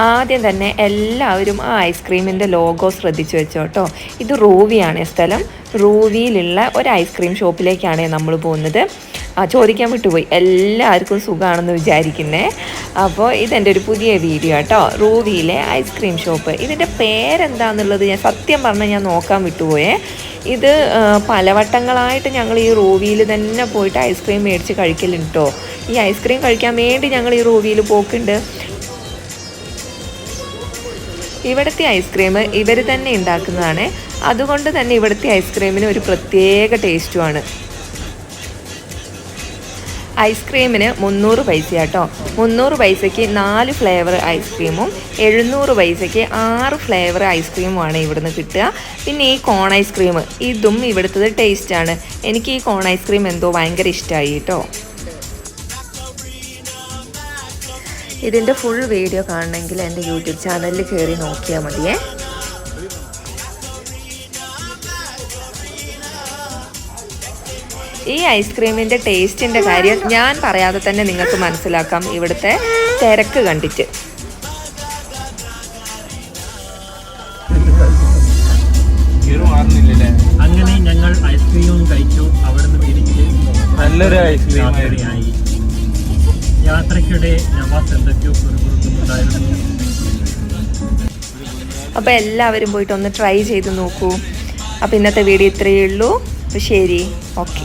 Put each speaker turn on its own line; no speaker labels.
ആദ്യം തന്നെ എല്ലാവരും ആ ഐസ്ക്രീമിൻ്റെ ലോഗോ ശ്രദ്ധിച്ചു വെച്ചോട്ടോ. ഇത് റൂവിയാണ് സ്ഥലം. റൂവിയിലുള്ള ഒരു ഐസ്ക്രീം ഷോപ്പിലേക്കാണ് നമ്മൾ പോകുന്നത്. ചോദിക്കാൻ വിട്ടുപോയി, എല്ലാവർക്കും സുഖമാണെന്ന് വിചാരിക്കുന്നേ. അപ്പോൾ ഇതെൻ്റെ ഒരു പുതിയ വീഡിയോ കേട്ടോ, റൂവിയിലെ ഐസ്ക്രീം ഷോപ്പ്. ഇതിൻ്റെ പേരെന്താണെന്നുള്ളത് ഞാൻ സത്യം പറഞ്ഞാൽ ഞാൻ നോക്കാൻ വിട്ടുപോയേ. ഇത് പലവട്ടങ്ങളായിട്ട് ഞങ്ങൾ ഈ റൂവിയിൽ തന്നെ പോയിട്ട് ഐസ്ക്രീം മേടിച്ച് കഴിക്കലുണ്ട് കേട്ടോ. ഈ ഐസ്ക്രീം കഴിക്കാൻ വേണ്ടി ഞങ്ങൾ ഈ റൂവിയിൽ പോക്കുണ്ട്. ഇവിടുത്തെ ഐസ്ക്രീം ഇവർ തന്നെ ഉണ്ടാക്കുന്നതാണ്. അതുകൊണ്ട് തന്നെ ഇവിടുത്തെ ഐസ്ക്രീമിന് ഒരു പ്രത്യേക ടേസ്റ്റുമാണ്. ഐസ്ക്രീമിന് 300 പൈസ കേട്ടോ. 300 പൈസയ്ക്ക് 4 ഫ്ലേവർ ഐസ്ക്രീമും 700 പൈസയ്ക്ക് 6 ഫ്ലേവർ ഐസ്ക്രീമുമാണ് ഇവിടുന്ന് കിട്ടുക. പിന്നെ ഈ കോൺ ഐസ്ക്രീം, ഇതും ഇവിടുത്തെ ടേസ്റ്റാണ്. എനിക്ക് ഈ കോൺ ഐസ്ക്രീം എന്തോ ഭയങ്കര ഇഷ്ടമായി കേട്ടോ. ഇതിൻ്റെ ഫുൾ വീഡിയോ കാണണമെങ്കിൽ എൻ്റെ യൂട്യൂബ് ചാനലിൽ കയറി നോക്കിയാൽ മതിയേ. ഈ ഐസ്ക്രീമിൻ്റെ ടേസ്റ്റിൻ്റെ കാര്യം ഞാൻ പറയാതെ തന്നെ നിങ്ങൾക്ക് മനസ്സിലാക്കാം ഇവിടുത്തെ തിരക്ക് കണ്ടിട്ട്.
അങ്ങനെ ഞങ്ങൾ ഐസ്ക്രീമും കഴിച്ചു. അവിടെ നിന്ന് തിരിച്ച് നല്ലൊരു ഐസ്ക്രീം യാത്രയ്ക്കിടെ നവാസ് എന്തൊക്കെയോ കുറിക്കുന്നുണ്ടായിരുന്നു.
അപ്പോൾ എല്ലാവരും പോയിട്ട് ഒന്ന് ട്രൈ ചെയ്ത് നോക്കൂ. അപ്പോൾ ഇന്നത്തെ വീഡിയോ ഇത്രയേ ഉള്ളൂ. ശരി, ഓക്കെ.